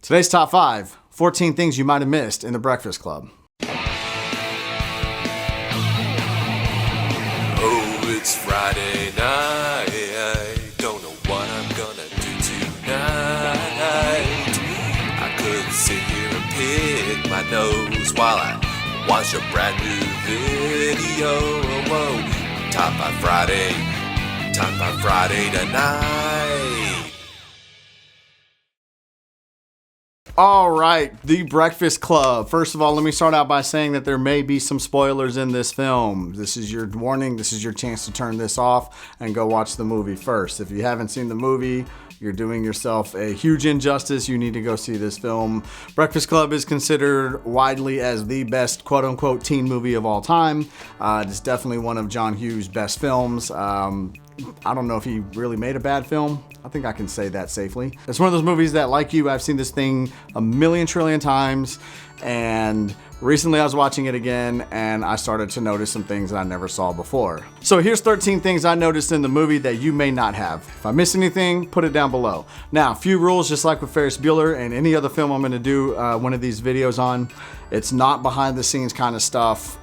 Today's top 5, 14 things you might have missed in The Breakfast Club. Oh, it's Friday night. Don't know what I'm gonna do tonight. I could sit here and pick my nose while I watch a brand new video. Whoa, top 5 Friday. Top 5 Friday tonight. All right, The Breakfast Club. First of all, let me start out by saying that there may be some spoilers in this film. This is your warning. This is your chance to turn this off and go watch the movie first. If you haven't seen the movie, you're doing yourself a huge injustice. You need to go see this film. Breakfast Club is considered widely as the best quote-unquote teen movie of all time. It's definitely one of John Hughes' best films. I don't know if he really made a bad film. I think I can say that safely. It's one of those movies that, like you, I've seen this thing a million trillion times, and recently I was watching it again and I started to notice some things that I never saw before. So here's 13 things I noticed in the movie that you may not have. If I miss anything, put it down below. Now, a few rules, just like with Ferris Bueller and any other film I'm gonna do one of these videos on. It's not behind the scenes kind of stuff.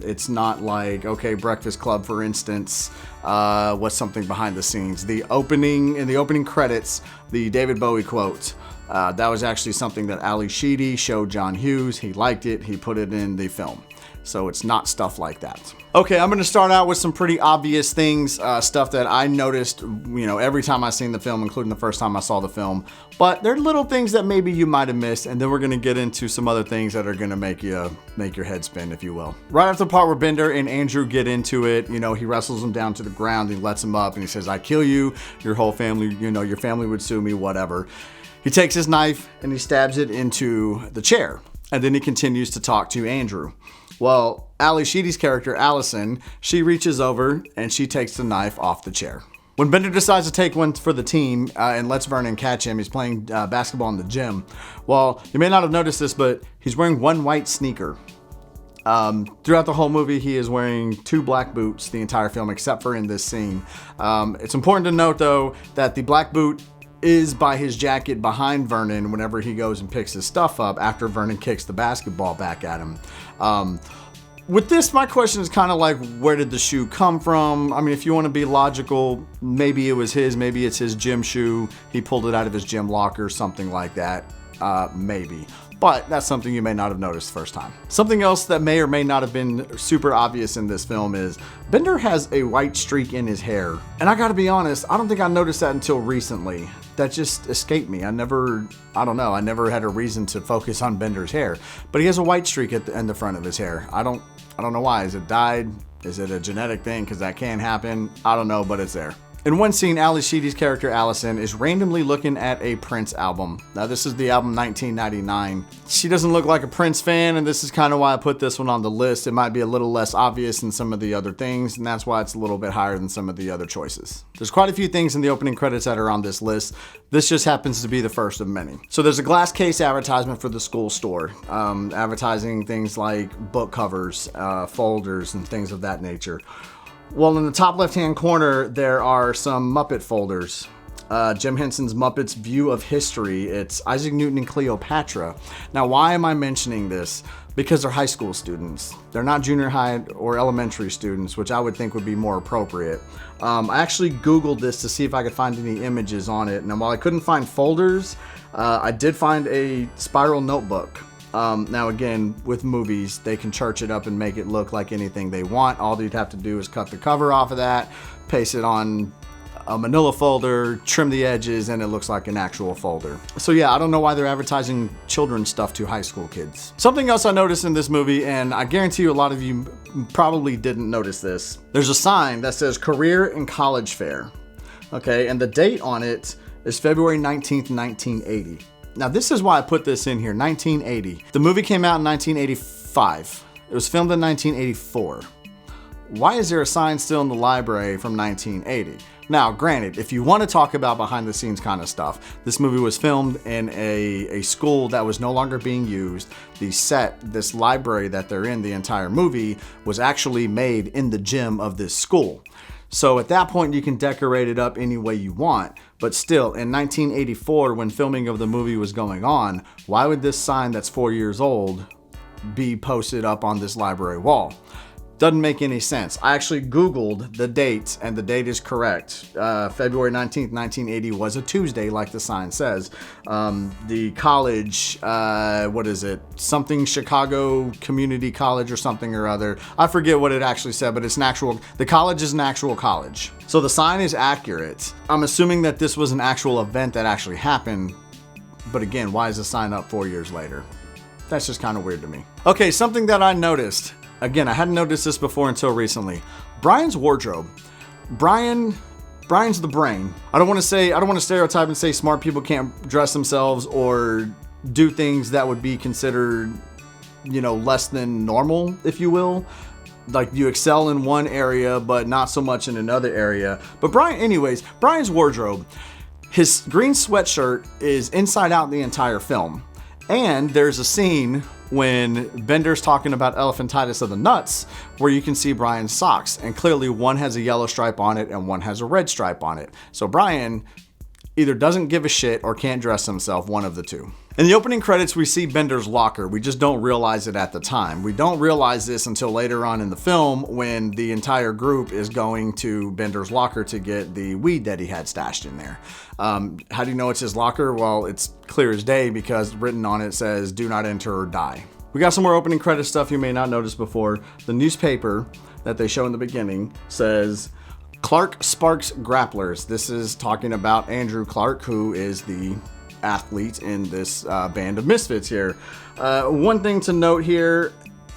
It's not like, okay, Breakfast Club, for instance, what's something behind the scenes. In the opening credits, the David Bowie quote, that was actually something that Shady showed John Hughes. He liked it, he put it in the film. So it's not stuff like that. Okay, I'm gonna start out with some pretty obvious things, stuff that I noticed, every time I seen the film, including the first time I saw the film. But they're little things that maybe you might have missed, and then we're gonna get into some other things that are gonna make your head spin, if you will. Right after the part where Bender and Andrew get into it, he wrestles him down to the ground, he lets him up, and he says, "I kill you, your whole family, your family would sue me, whatever." He takes his knife and he stabs it into the chair, and then he continues to talk to Andrew. Well, Sheedy's character, Allison, she reaches over and she takes the knife off the chair. When Bender decides to take one for the team and lets Vernon catch him, he's playing basketball in the gym. Well, you may not have noticed this, but he's wearing one white sneaker. Throughout the whole movie, he is wearing 2 black boots the entire film, except for in this scene. It's important to note, though, that the black boot is by his jacket behind Vernon whenever he goes and picks his stuff up after Vernon kicks the basketball back at him. With this, my question is kind of like, where did the shoe come from? I mean, if you want to be logical, maybe it was his, maybe it's his gym shoe. He pulled it out of his gym locker, something like that. Maybe. But that's something you may not have noticed the first time. Something else that may or may not have been super obvious in this film is Bender has a white streak in his hair. And I gotta be honest, I don't think I noticed that until recently. That just escaped me. I never had a reason to focus on Bender's hair. But he has a white streak in the front of his hair. I don't know why. Is it dyed? Is it a genetic thing? Because that can happen. I don't know, but it's there. In one scene, Sheedy's character, Allison, is randomly looking at a Prince album. Now, this is the album 1999. She doesn't look like a Prince fan, and this is kind of why I put this one on the list. It might be a little less obvious than some of the other things, and that's why it's a little bit higher than some of the other choices. There's quite a few things in the opening credits that are on this list. This just happens to be the first of many. So there's a glass case advertisement for the school store, advertising things like book covers, folders, and things of that nature. Well, in the top left-hand corner, there are some Muppet folders. Jim Henson's Muppets View of History. It's Isaac Newton and Cleopatra. Now, why am I mentioning this? Because they're high school students. They're not junior high or elementary students, which I would think would be more appropriate. I actually Googled this to see if I could find any images on it. And while I couldn't find folders, I did find a spiral notebook. Now again, with movies, they can church it up and make it look like anything they want. All you'd have to do is cut the cover off of that, paste it on a manila folder, trim the edges, and it looks like an actual folder. So yeah, I don't know why they're advertising children's stuff to high school kids. Something else I noticed in this movie, and I guarantee you a lot of you probably didn't notice this. There's a sign that says Career and College Fair. Okay, and the date on it is February 19th, 1980. Now, this is why I put this in here, 1980. The movie came out in 1985. It was filmed in 1984. Why is there a sign still in the library from 1980? Now, granted, if you want to talk about behind the scenes kind of stuff, this movie was filmed in a school that was no longer being used. The set, this library that they're in, the entire movie, was actually made in the gym of this school. So at that point, you can decorate it up any way you want. But still, in 1984, when filming of the movie was going on, why would this sign that's 4 years old be posted up on this library wall? Doesn't make any sense. I actually Googled the date, and the date is correct. February 19th, 1980 was a Tuesday, like the sign says. The college, what is it? Something Chicago Community College or something or other. I forget what it actually said, but it's the college is an actual college. So the sign is accurate. I'm assuming that this was an actual event that actually happened. But again, why is the sign up 4 years later? That's just kind of weird to me. Okay, something that I noticed. Again, I hadn't noticed this before until recently. Brian's wardrobe. Brian's the brain. I don't want to stereotype and say smart people can't dress themselves or do things that would be considered, less than normal, if you will. Like you excel in one area, but not so much in another area. But Brian's wardrobe. His green sweatshirt is inside out the entire film. And there's a scene when Bender's talking about elephantitis of the nuts where you can see Brian's socks, and clearly one has a yellow stripe on it and one has a red stripe on it. So Brian either doesn't give a shit or can't dress himself, one of the two. In the opening credits, we see Bender's locker. We just don't realize it at the time. We don't realize this until later on in the film when the entire group is going to Bender's locker to get the weed that he had stashed in there. How do you know it's his locker? Well, it's clear as day because written on it says, "Do not enter or die." We got some more opening credit stuff you may not notice before. The newspaper that they show in the beginning says, Clark Sparks Grapplers. This is talking about Andrew Clark, who is the athlete in this band of misfits here. One thing to note here,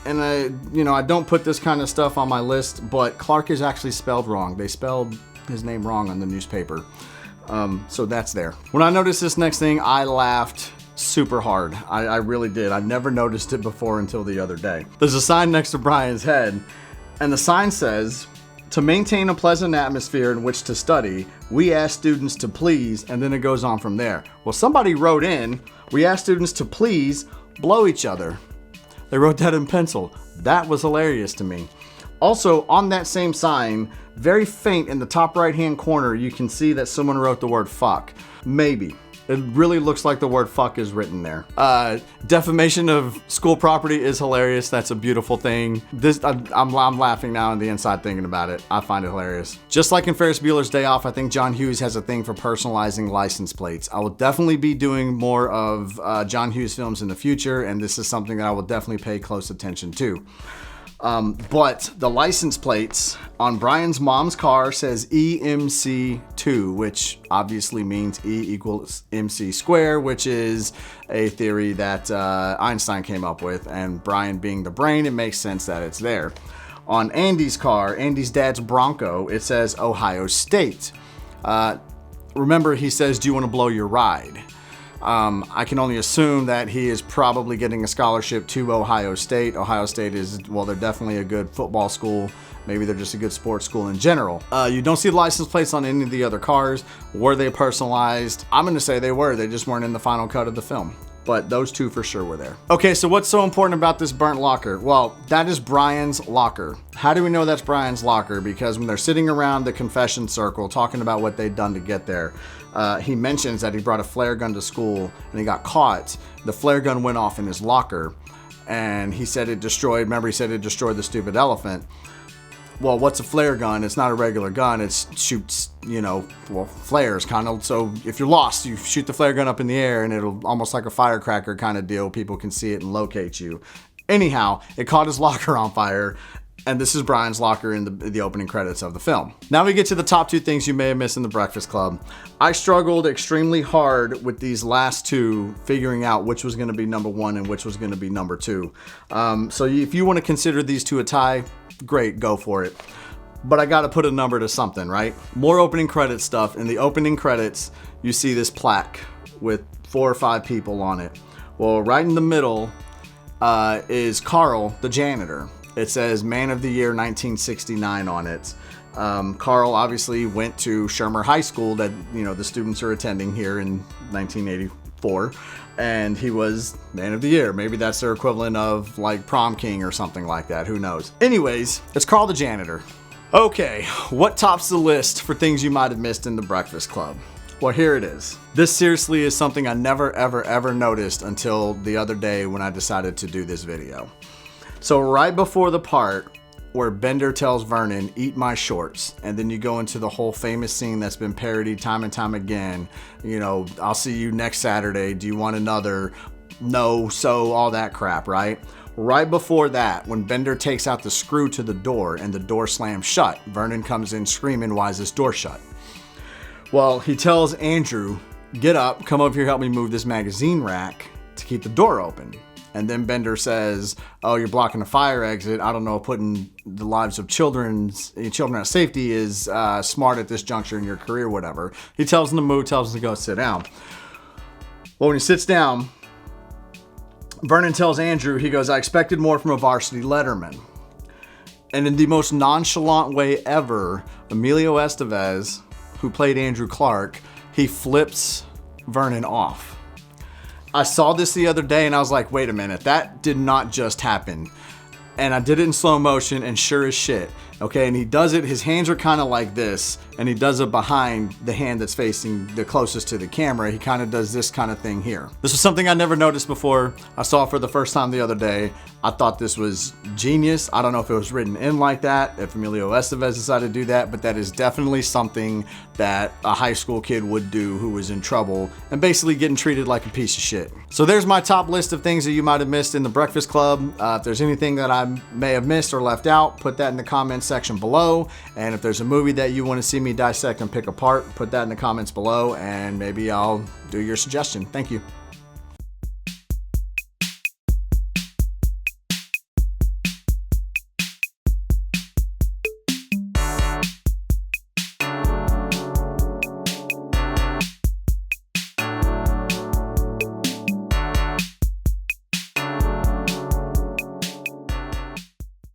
and I don't put this kind of stuff on my list, but Clark is actually spelled wrong. They spelled his name wrong on the newspaper. So that's there. When I noticed this next thing, I laughed super hard. I really did. I never noticed it before until the other day. There's a sign next to Brian's head, and the sign says, "To maintain a pleasant atmosphere in which to study, we ask students to please," and then it goes on from there. Well, somebody wrote in, "We ask students to please blow each other." They wrote that in pencil. That was hilarious to me. Also, on that same sign, very faint in the top right-hand corner, you can see that someone wrote the word fuck. Maybe. It really looks like the word fuck is written there. Defamation of school property is hilarious. That's a beautiful thing. I'm laughing now on the inside thinking about it. I find it hilarious. Just like in Ferris Bueller's Day Off, I think John Hughes has a thing for personalizing license plates. I will definitely be doing more of John Hughes films in the future, and this is something that I will definitely pay close attention to. But the license plates on Brian's mom's car says EMC2, which obviously means E equals MC square, which is a theory that Einstein came up with. And Brian being the brain, it makes sense that it's there. On Andy's car, Andy's dad's Bronco, it says Ohio State. Remember, he says, "Do you want to blow your ride?" I can only assume that he is probably getting a scholarship to Ohio State. Ohio State is, well, they're definitely a good football school. Maybe they're just a good sports school in general. You don't see license plates on any of the other cars. Were they personalized? I'm going to say they were. They just weren't in the final cut of the film. But those two for sure were there. Okay, so what's so important about this burnt locker? Well, that is Brian's locker. How do we know that's Brian's locker? Because when they're sitting around the confession circle talking about what they'd done to get there, he mentions that he brought a flare gun to school and he got caught. The flare gun went off in his locker and he said it destroyed, remember he said it destroyed the stupid elephant. Well, what's a flare gun? It's not a regular gun. It shoots, flares kind of. So if you're lost, you shoot the flare gun up in the air and it'll almost like a firecracker kind of deal. People can see it and locate you. Anyhow, it caught his locker on fire. And this is Brian's locker in the opening credits of the film. Now we get to the top two things you may have missed in The Breakfast Club. I struggled extremely hard with these last two, figuring out which was going to be number one and which was going to be number two. So if you want to consider these two a tie, great, go for it. But I got to put a number to something, right? More opening credit stuff. In the opening credits, you see this plaque with 4 or 5 people on it. Well, right in the middle is Carl, the janitor. It says Man of the Year 1969 on it. Carl obviously went to Shermer High School that, the students are attending here in 1984. And he was Man of the Year. Maybe that's their equivalent of like Prom King or something like that. Who knows? Anyways, it's Carl the janitor. Okay, what tops the list for things you might have missed in The Breakfast Club? Well, here it is. This seriously is something I never, ever, ever noticed until the other day when I decided to do this video. So right before the part where Bender tells Vernon, eat my shorts, and then you go into the whole famous scene that's been parodied time and time again, you know, I'll see you next Saturday, do you want another? No, so all that crap, right? Right before that, when Bender takes out the screw to the door and the door slams shut, Vernon comes in screaming, why is this door shut? Well, he tells Andrew, get up, come over here, help me move this magazine rack to keep the door open. And then Bender says, oh, you're blocking the fire exit. I don't know if putting the lives of children at safety is smart at this juncture in your career, whatever. He tells him to move, tells him to go sit down. Well, when he sits down, Vernon tells Andrew, he goes, I expected more from a varsity letterman. And in the most nonchalant way ever, Emilio Estevez, who played Andrew Clark, he flips Vernon off. I saw this the other day and I was like, wait a minute, that did not just happen. And I did it in slow motion and sure as shit. Okay, and he does it, his hands are kind of like this, and he does it behind the hand that's facing the closest to the camera. He kind of does this kind of thing here. This was something I never noticed before. I saw it for the first time the other day. I thought this was genius. I don't know if it was written in like that, if Emilio Estevez decided to do that, but that is definitely something that a high school kid would do who was in trouble and basically getting treated like a piece of shit. So there's my top list of things that you might have missed in The Breakfast Club. If there's anything that I may have missed or left out, put that in the comments section below. And if there's a movie that you want to see me dissect and pick apart, put that in the comments below and maybe I'll do your suggestion. Thank you.